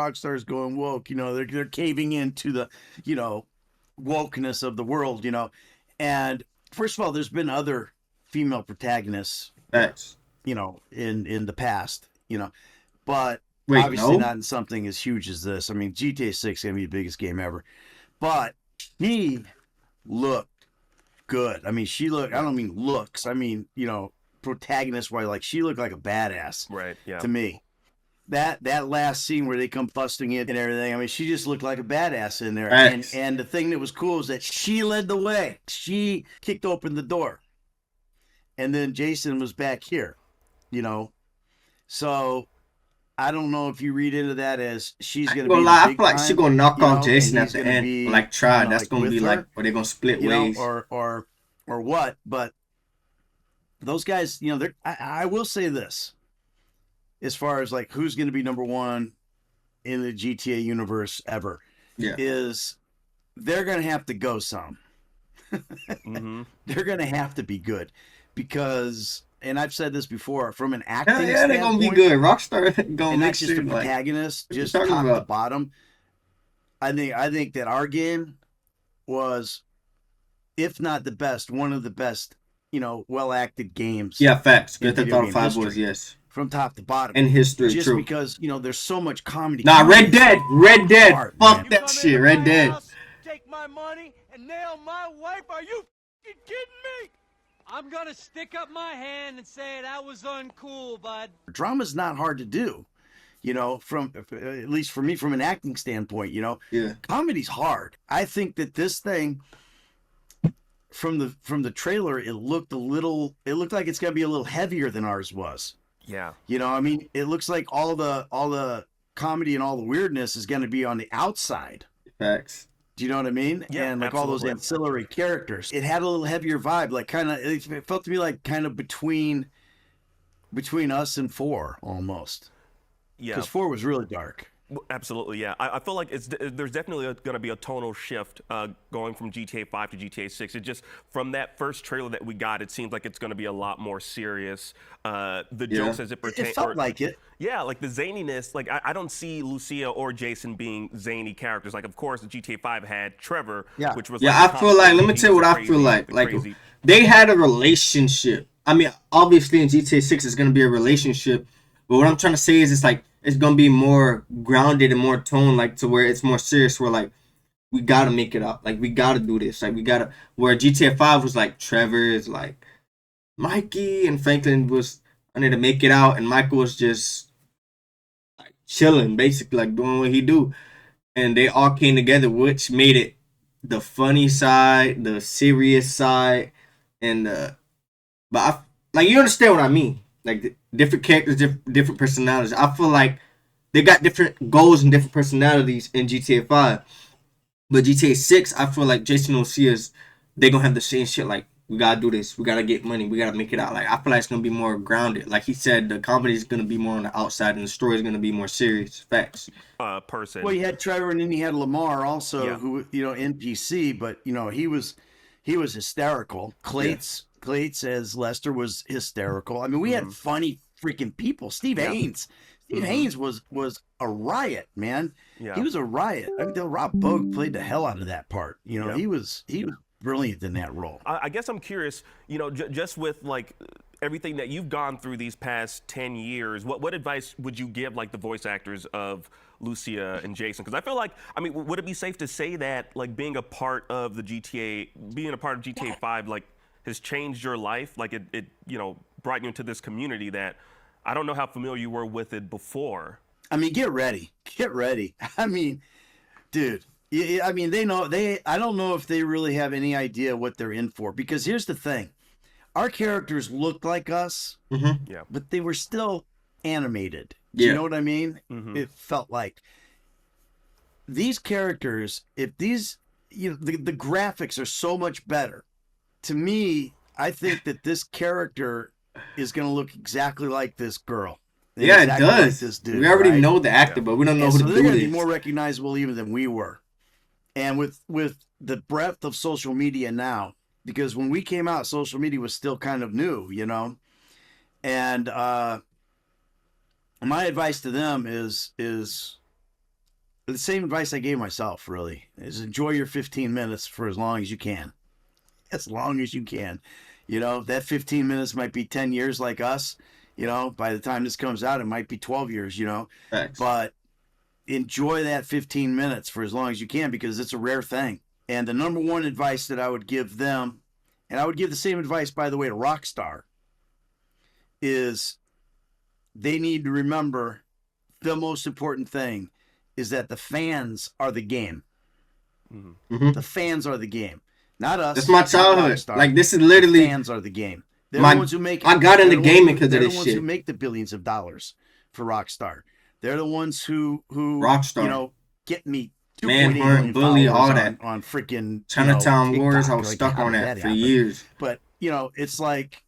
rock stars going woke. They're caving into the, wokeness of the world. And first of all, there's been other female protagonists, Facts. in the past, but Wait, obviously no. not in something as huge as this. I mean, GTA 6 is gonna be the biggest game ever, but he looked good. I mean, she looked. I don't mean looks. I mean, protagonist wise, like she looked like a badass Right. Yeah. to me. That last scene where they come busting in and everything. I mean, she just looked like a badass in there. And Facts. and the thing that was cool is that she led the way. She kicked open the door, and then Jason was back here. You know, so I don't know if you read into that as she's I ain't gonna gonna be the lie, I big feel like she time, gonna knock off and Jason at he's the gonna end. be, Like try. That's like gonna be with like her, where they're gonna split ways. or what. But those guys, I will say this, as far as like who's gonna be number one in the GTA universe ever, Yeah. is they're gonna have to go some. Mm-hmm. They're gonna have to be good, because, and I've said this before, from an Hell acting yeah, they're gonna be standpoint, good. Rockstar gonna and not make just sure a like protagonist, what you just talking top to about? bottom. I think that our game was, if not the best, one of the best, well acted games Yeah, facts. in Grand Theft video Auto game 5 was history, yes. from top to bottom. In history, Just true. because there's so much comedy. Nah, Comedy Red is Dead. so Red Dead. hard, man. Fuck You that come shit. into Red my Dead. house, take my money, and nail my wife? Are you f***ing kidding me? I'm gonna stick up my hand and say that was uncool, bud. Drama's not hard to do, from, at least for me, from an acting standpoint. Yeah. Comedy's hard. I think that this thing, from the trailer, it looked like it's gonna be a little heavier than ours was. Yeah. I mean, it looks like all the comedy and all the weirdness is gonna be on the outside. Facts. Do you know what I mean? Yeah, And like all those absolutely. ancillary characters, it had a little heavier vibe, like it felt to me like kind of between us and four almost, Yeah. because four was really dark. Absolutely, yeah. I feel like there's definitely going to be a tonal shift going from GTA 5 to GTA 6. It just, from that first trailer that we got, it seems like it's going to be a lot more serious. The jokes as it pertains. It felt like it. Yeah, like the zaniness. Like I don't see Lucia or Jason being zany characters. Like, of course, GTA 5 had Trevor, Yeah. which was Yeah, like I feel like, let me he's tell you what the I feel crazy- like. the Like, crazy. they had a relationship. I mean, obviously in GTA 6 it's gonna be a relationship, but what I'm trying to say is it's gonna be more grounded and more toned, like to where it's more serious. Where like we gotta make it up, like we gotta do this, like we gotta. Where GTA 5 was like Trevor is like Mikey and Franklin was I need to make it out, and Michael was just like chilling, basically like doing what he do, and they all came together, which made it the funny side, the serious side, and but like you understand what I mean. Like different characters, different personalities. I feel like they got different goals and different personalities in GTA 5. But GTA 6, I feel like Jason and Lucia's they gonna have the same shit. Like we gotta do this, we gotta get money, we gotta make it out. Like I feel like it's gonna be more grounded. Like he said, the comedy is gonna be more on the outside, and the story is gonna be more serious. Facts. Person. Well, you had Trevor, and then you had Lamar also, Yeah. who NPC, but he was hysterical. Clates as Lester was hysterical. I mean, we had funny freaking people. Steve Haynes. Steve Haynes was a riot, man. Yeah. He was a riot. I mean, Rob Bogue played the hell out of that part. Yeah. He was brilliant in that role. I guess I'm curious, just with like everything that you've gone through these past 10 years, what advice would you give like the voice actors of Lucia and Jason? Because I feel like, I mean, would it be safe to say that like being a part of GTA 5, like has changed your life? Like it brought you into this community that I don't know how familiar you were with it before. I mean, get ready. I mean, dude. I mean, I don't know if they really have any idea what they're in for, because here's the thing. Our characters looked like us, Yeah. but they were still animated. Do you know what I mean? It felt like these characters, if these, the graphics are so much better. To me, I think that this character is going to look exactly like this girl. And Yeah, exactly it like does. this dude, We already right? know the actor, but we don't know And who so the they're going dude to be is. more recognizable even than we were. And with the breadth of social media now, because when we came out, social media was still kind of new, And my advice to them is the same advice I gave myself, really, is enjoy your 15 minutes for as long as you can. As long as you can. You know, that 15 minutes might be 10 years like us. You know, by the time this comes out, it might be 12 years, you know. Thanks. But enjoy that 15 minutes for as long as you can, because it's a rare thing. And the number one advice that I would give them, and I would give the same advice, by the way, to Rockstar, is they need to remember the most important thing is that the fans are the game. Mm-hmm. The fans are the game, not us. That's my childhood. Rockstar. Like, this is literally... The fans are the game. They're the ones who make it. I got into gaming because of this shit. They're the ones who shit. make the billions of dollars for Rockstar. They're the ones who Rockstar. you know, get me Manhunt, Bully, all that. on freaking Chinatown Wars. I TikTok. was Like, stuck how on did that for happen? years. But you know, it's like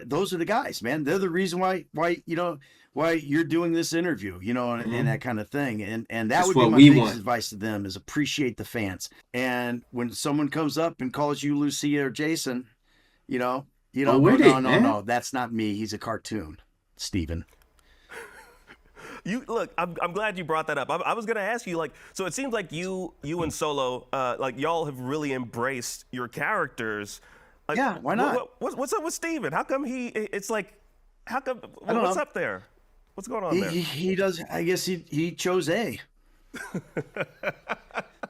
those are the guys, man. They're the reason why you know why you're doing this interview, you know, and that kind of thing. And that That's would be what my we biggest want. advice to them, is appreciate the fans. And when someone comes up and calls you Lucia or Jason, you know, Oh, go, with it, man. no, that's not me. He's a cartoon, Steven. You look. I'm glad you brought that up. I was gonna ask you, like, so it seems like you and Solo, like, y'all have really embraced your characters. Like, Yeah, why not? What's up with Steven? How come it's like, how come? don't What's know. up there? What's going on there? He does. I guess he chose A.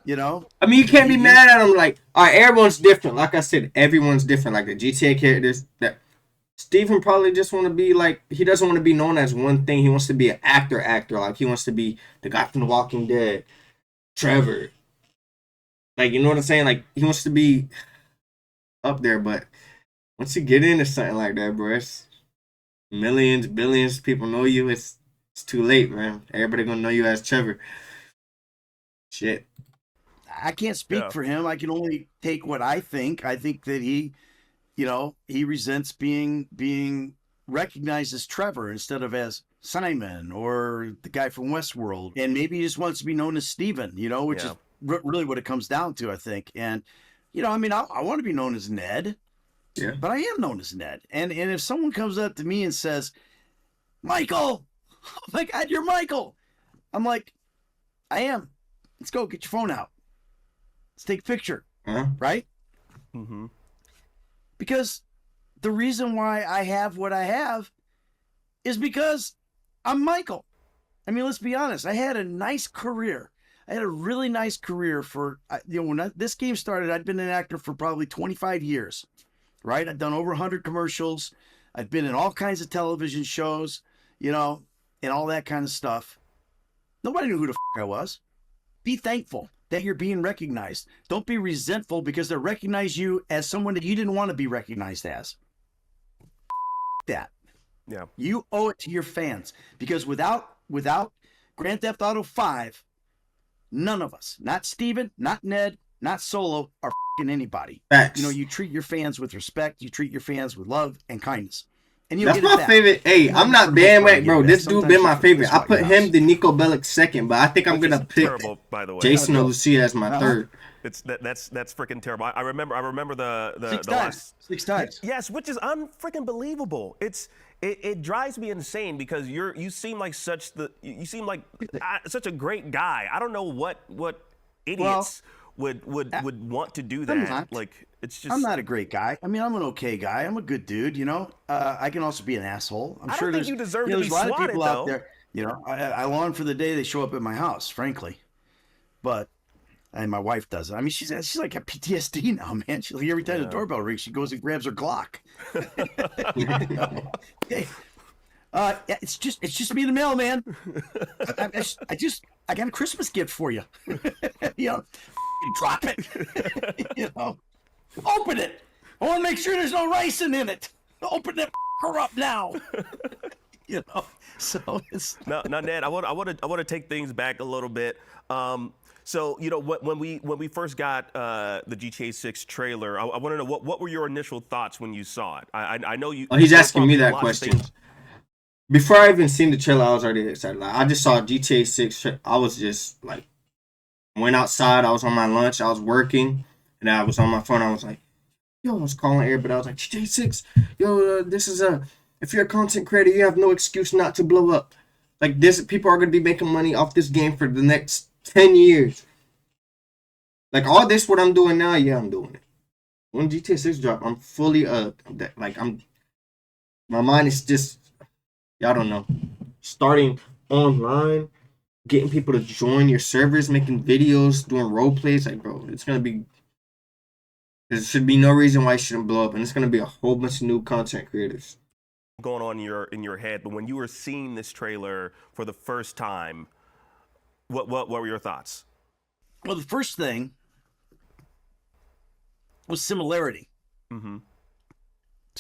You know. I mean, you can't be mad at him. Like, all right, everyone's different. Like I said, everyone's different. Like the GTA characters, that Steven probably just want to be like, he doesn't want to be known as one thing. He wants to be an actor. Like, he wants to be the guy from The Walking Dead, Trevor. Like, you know what I'm saying? Like, he wants to be up there. But once you get into something like that, bro, it's millions, billions of people know you. It's too late, man. Everybody gonna know you as Trevor. Shit. I can't speak for him. I can only take what I think. I think that he, you know, he resents being recognized as Trevor instead of as Simon or the guy from Westworld. And maybe he just wants to be known as Steven, you know, which is really what it comes down to, I think. And, you know, I mean, I want to be known as Ned, but I am known as Ned. And if someone comes up to me and says, Michael, oh my God, you're Michael. I'm like, I am. Let's go. Get your phone out. Let's take a picture. Right? Mm-hmm. Because the reason why I have what I have is because I'm Michael. I mean, let's be honest. I had a nice career. I had a really nice career for, you know, when this game started, I'd been an actor for probably 25 years, right? I've done over 100 commercials. I've been in all kinds of television shows, you know, and all that kind of stuff. Nobody knew who the I was. Be thankful that you're being recognized. Don't be resentful because they recognize you as someone that you didn't want to be recognized as. That. Yeah. You owe it to your fans, because without Grand Theft Auto 5, none of us, not Steven, not Ned, not Solo, are anybody. Facts. You know, you treat your fans with respect, you treat your fans with love and kindness. And That's my favorite. Hey, I'm not bandwagon, bro. This dude been my favorite. I put him, the Nico Bellic, second, but I think I'm gonna pick terrible, by the way. Jason or Lucia as my third. That's freaking terrible. I remember the six times. Yes, which is unfreaking believable. It drives me insane because you seem like such a great guy. I don't know what idiots would want to do that. Like, it's just. I'm not a great guy. I mean, I'm an okay guy. I'm a good dude. You know, I can also be an asshole. I'm sure think you deserve to there's be a lot of swatted, people though. out there. You know, I long for the day they show up at my house, frankly. But. And my wife does it. I mean, she's like a PTSD now, man. She's like, every time the doorbell rings, she goes and grabs her Glock. Hey, it's just me in the mail, man. I got a Christmas gift for you. You know, drop it. You know, open it. I want to make sure there's no ricin in it. Open that up now. You know, so it's now, Ned, I want to take things back a little bit. So, you know, when we first got the GTA 6 trailer, I want to know what were your initial thoughts when you saw it? I know you. Oh, he's asking me that question. Before I even seen the trailer, I was already excited. Like, I just saw GTA 6. I was just like, went outside. I was on my lunch. I was working, and I was on my phone. I was like, yo, I was calling everybody. I was like, GTA 6. Yo, this is if you're a content creator, you have no excuse not to blow up. Like this, people are gonna be making money off this game for the next 10 years. Like all this, what I'm doing now, yeah, I'm doing it. When GTA 6 drop, I'm fully my mind is just, y'all don't know, starting online, getting people to join your servers, making videos, doing role plays. Like, bro, it's gonna be. There should be no reason why it shouldn't blow up, and it's gonna be a whole bunch of new content creators going on in your head. But when you were seeing this trailer for the first time, what were your thoughts? Well, the first thing was similarity to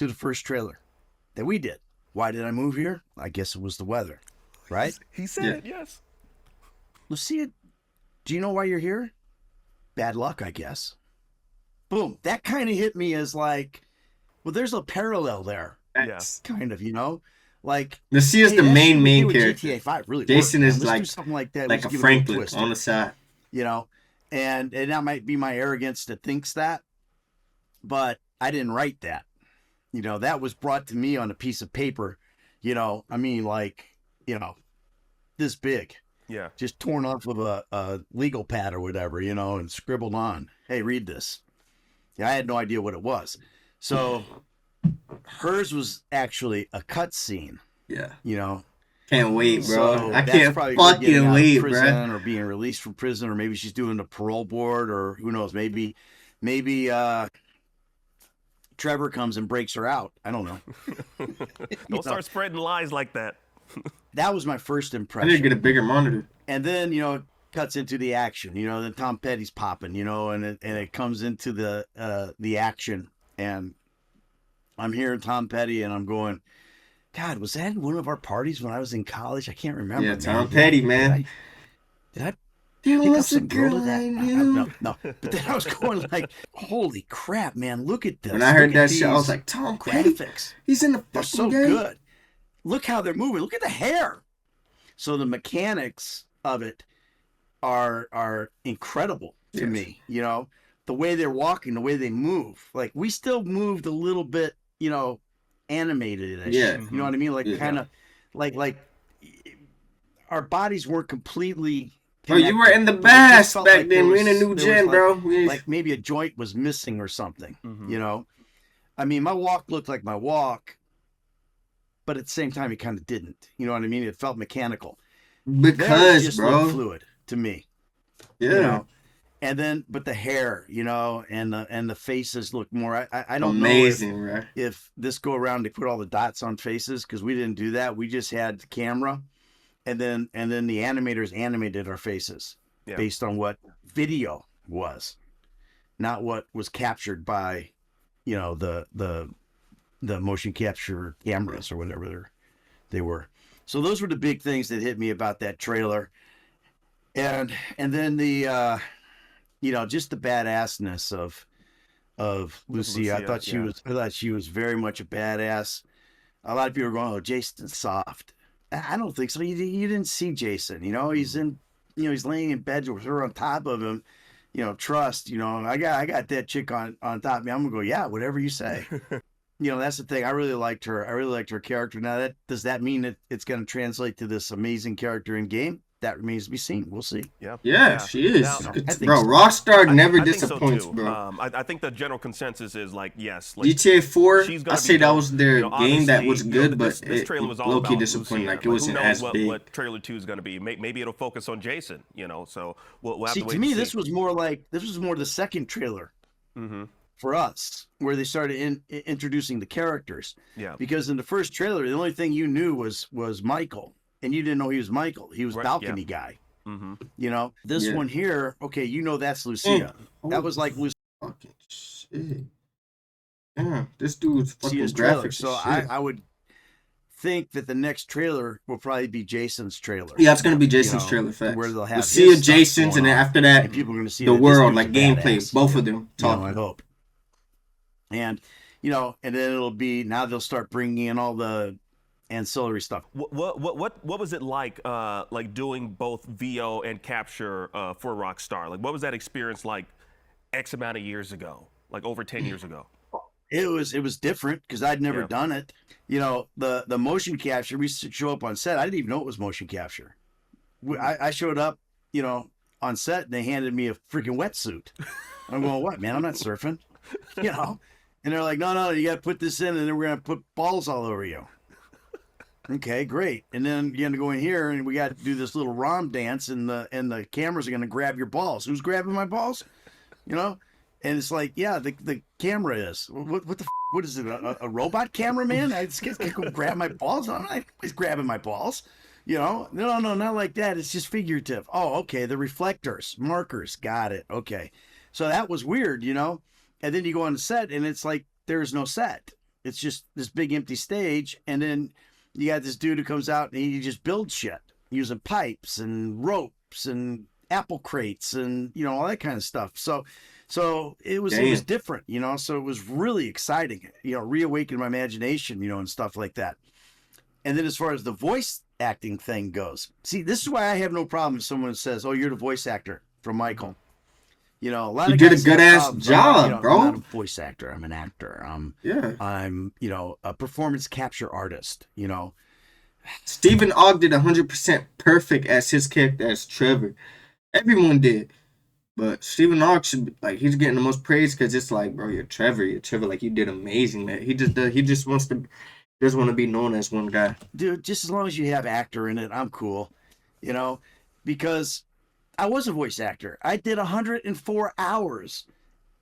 the first trailer that we did. Why did I move here? I guess it was the weather, right? He said it, yes. Lucia, do you know why you're here? Bad luck, I guess. Boom. That kind of hit me as like, well, there's a parallel there. Yes. Kind of, you know? Like, Lucia's hey, the main character. GTA 5 really Jason worked, is Let's like do something like that. like Let's a give it Franklin twist, on the side. you know? And that might be my arrogance that thinks that, but I didn't write that. You know, that was brought to me on a piece of paper, you know, I mean, like, you know, this big. Yeah. Just torn off of a legal pad or whatever, you know, and scribbled on, hey, read this. Yeah, I had no idea what it was. So hers was actually a cut scene. Yeah. You know. Can't wait, bro. So I that's can't probably her getting fucking out of wait, prison bro. or being released from prison, or maybe she's doing the parole board, or who knows, maybe Trevor comes and breaks her out. I don't know. Don't start spreading lies like that. That was my first I impression. need to get a bigger monitor. And then, you know, it cuts into the action, you know, then Tom Petty's popping, you know, and it comes into the action, and I'm hearing Tom Petty and I'm going, God, was that one of our parties when I was in college? I can't remember. Yeah, man. Tom Petty, man. Did I There pick up was a some girl girl to that? I knew. No. But then I was going like, holy crap, man, look at this. When I heard Look at that shit, I was these like, Tom Petty, graphics. he's in the They're fucking so game. good. Look how they're moving. Look at the hair. So the mechanics of it are incredible to me. You know, the way they're walking, the way they move. Like, we still moved a little bit, you know, animated-ish. Yeah. You know what I mean? Like, Yeah. kind of like our bodies weren't completely Bro, you were in the connected, but it just bass felt back like there then. We're in a was- new there gen, was bro. like maybe a joint was missing or something, you know? I mean, my walk looked like my walk, but at the same time, it kind of didn't. You know what I mean? It felt mechanical. Theirs Because, just bro. looked fluid to me. Yeah. You know? And then, but the hair, you know, and the faces look more. I don't Amazing, know bro. if this go around they put all the dots on faces, because we didn't do that. We just had the camera, and then the animators animated our faces based on what video was, not what was captured by, you know, the motion capture cameras or whatever they were. So those were the big things that hit me about that trailer, and then the you know, just the badassness of Lucia. I thought she was very much a badass. A lot of people are going, "Oh, Jason's soft." I don't think so. You didn't see Jason. You know, he's in. You know, he's laying in bed with her on top of him. You know, trust. You know, I got that chick on top of me. I'm gonna go, yeah, whatever you say. You know, that's the thing. I really liked her. I really liked her character. Now, does that mean that it's going to translate to this amazing character in game? That remains to be seen. We'll see. Yeah, she is. Now, Bro, so. Rockstar never I think so, disappoints, too. bro. I think the general consensus is like, yes. Like, GTA 4, she's I gonna say be that dope. was their You know, game that obviously, was you good, know, but this trailer was all low-key about disappointing. Lucia. Like, it wasn't who knows as big. what trailer 2 is going to be. Maybe it'll focus on Jason, you know, so we'll have See, to wait to me, and see. this was more the second trailer for us, where they started introducing the characters. Yeah. Because in the first trailer, the only thing you knew was Michael, and you didn't know he was Michael. He was balcony guy. You know, this one here, okay, you know that's Lucia. That was like Lucia. Fucking shit. Yeah, this dude's fucking Lucia's trailer. graphics. So I would think that the next trailer will probably be Jason's trailer. Yeah, it's gonna be Jason's You know, trailer. Facts. where they'll have We'll see his a stuff Jason's, going and then on, after that, and people are going to see the that this world, dude's like a gameplay, badass. both of them You talking. know, I hope. And you know, and then it'll be, now they'll start bringing in all the ancillary stuff. What was it like doing both VO and capture for Rockstar? Like, what was that experience like X amount of years ago, like over 10 years ago? It was different because I'd never done it. You know, the motion capture, we show up on set. I didn't even know it was motion capture. I showed up, you know, on set and they handed me a freaking wetsuit. I'm going, what, man? I'm not surfing, you know? And they're like, no, you got to put this in and then we're going to put balls all over you. Okay, great. And then you're going to go in here and we got to do this little ROM dance and the cameras are going to grab your balls. Who's grabbing my balls? You know? And it's like, yeah, the camera is. What the what is it? A robot cameraman? I just can't go grab my balls. Nobody's grabbing my balls. You know? No, not like that. It's just figurative. Oh, okay. The reflectors, markers. Got it. Okay. So that was weird, you know? And then you go on the set and it's like there's no set. It's just this big empty stage. And then you got this dude who comes out and he just builds shit using pipes and ropes and apple crates and, you know, all that kind of stuff. So it was different, you know, so it was really exciting, you know, reawakened my imagination, you know, and stuff like that. And then as far as the voice acting thing goes, see, this is why I have no problem if someone says, oh, you're the voice actor from Michael. You know, a lot of guys did a good ass job, you know, bro. I'm not a voice actor. I'm an actor. I'm, you know, a performance capture artist, you know. Stephen Ogg did 100% perfect as his character as Trevor. Everyone did. But Stephen Ogg should be, like, he's getting the most praise because it's like, bro, you're Trevor. Like, you did amazing, man. He just wants to be known as one guy. Dude, just as long as you have actor in it, I'm cool. You know, because I was a voice actor. I did 104 hours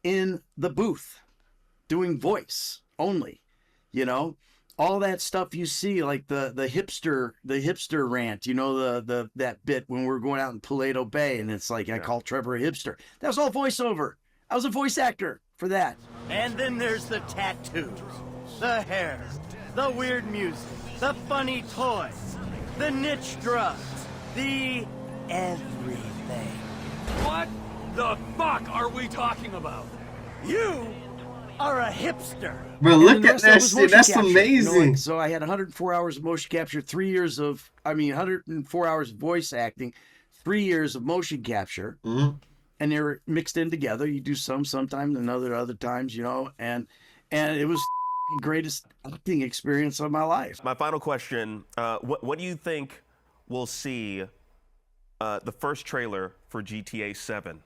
in the booth doing voice only, you know, all that stuff you see, like the hipster rant, you know, that bit when we're going out in Paleto Bay and it's like, I call Trevor a hipster. That was all voiceover. I was a voice actor for that. And then there's the tattoos, the hair, the weird music, the funny toys, the niche drugs, the everything. What the fuck are we talking about? You are a hipster. Bro, look at that shit. That's amazing. You know, so I had 104 hours of motion capture, 104 hours of voice acting, 3 years of motion capture, and they were mixed in together. You do sometimes, and other times, you know, and it was the greatest acting experience of my life. My final question: what do you think we'll see? The first trailer for GTA 7.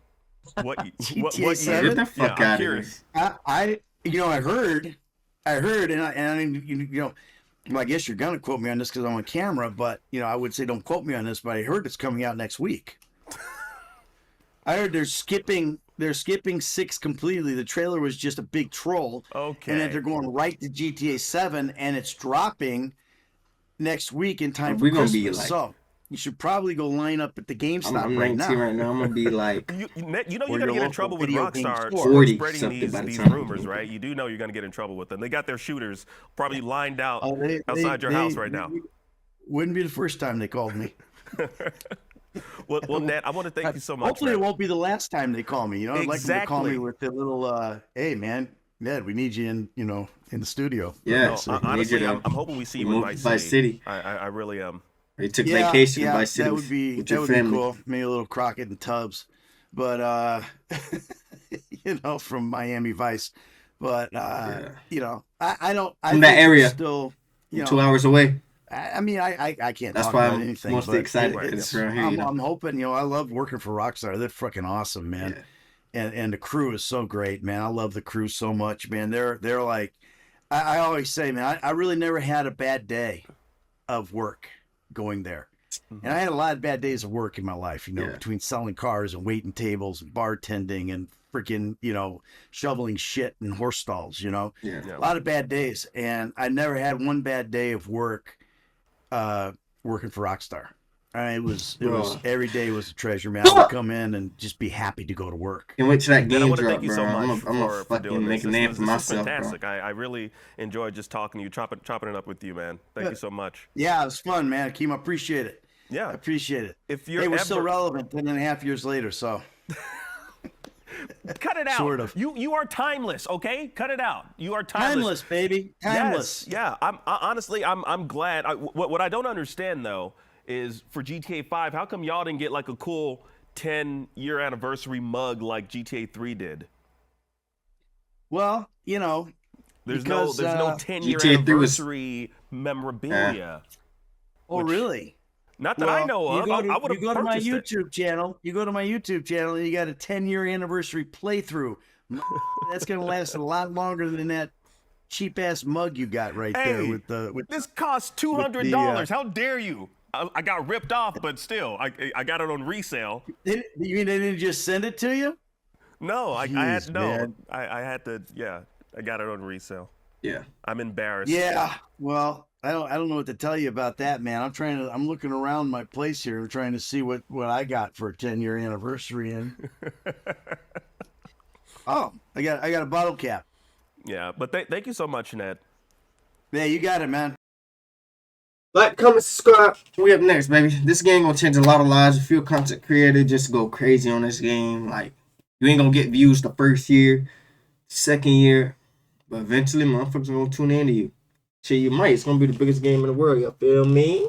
What GTA 7? Get the fuck out of here. I heard, and I you know, well, I guess you're gonna quote me on this because I'm on camera, but you know, I would say don't quote me on this, but I heard it's coming out next week. I heard they're skipping 6 completely. The trailer was just a big troll. Okay. And that they're going right to GTA 7, and it's dropping next week in time for Christmas. Be like, so you should probably go line up at the GameStop I'm right 19 now. right now. I'm gonna be like, you know you're gonna get in trouble with Rockstar for 40 spreading these time. rumors, right? You do know you're gonna get in trouble with them. They got their shooters probably lined out outside your house right now. Wouldn't be the first time they called me. Well, Ned, I want to thank you so much. Hopefully, it won't be the last time they call me. You know, I'd like them to call me with the little, "Hey, man, Ned, we need you in, you know, in the studio." Yeah, honestly, I'm hoping we see you in Vice City. I really am. They took vacation in Vice City. That would be cool. Maybe a little Crockett and Tubbs, but you know, from Miami Vice. But you know, I don't. From that area, still, you know, 2 hours away. I mean, I can't. That's talk why about I'm anything, mostly excited because it's around here. You know? I'm hoping. You know, I love working for Rockstar. They're freaking awesome, man. Yeah. And the crew is so great, man. I love the crew so much, man. They're like, I always say, man, I really never had a bad day of work going there. And I had a lot of bad days of work in my life, you know, between selling cars and waiting tables and bartending and freaking, you know, shoveling shit in horse stalls, you know, a lot of bad days. And I never had one bad day of work working for Rockstar. It was every day was a treasure, man. I would come in and just be happy to go to work. And wait till that game drop, thank you bro. So much I'm gonna fucking make a name for myself, fantastic. Bro. I really enjoyed just talking to you, chopping it up with you, man. Thank you so much. Yeah, it was fun, man. Akeem, I appreciate it. Yeah, I appreciate it. If you're we're still relevant 10.5 years later, so. Cut it out. Sort of. You are timeless, okay? Cut it out. You are timeless, baby. Timeless. Yes, yeah. I'm glad. What I don't understand though is for GTA 5, how come y'all didn't get like a cool 10-year anniversary mug like GTA 3 did? Well, you know, there's no 10-year anniversary memorabilia. Oh, really? Not that I know of. I would have You go to my purchased it. YouTube channel. You go to my YouTube channel, and you got a 10-year anniversary playthrough. That's gonna last a lot longer than that cheap ass mug you got right there Hey, with the. this costs $200. How dare you? I got ripped off, but still, I got it on resale. You mean they didn't just send it to you? No, I Jeez, had man. I had to. Yeah, I got it on resale. Yeah. I'm embarrassed. Yeah. Well, I don't know what to tell you about that, man. I'm looking around my place here. I'm trying to see what I got for a 10-year anniversary in. Oh, I got a bottle cap. Yeah, but thank you so much, Ned. Yeah, you got it, man. Like, comment, subscribe. We up next, baby. This game gonna change a lot of lives. If you're a content creator, just go crazy on this game. Like, you ain't gonna get views the first year, second year, but eventually motherfuckers gonna tune into you. Shit, you might. It's gonna be the biggest game in the world. You feel me?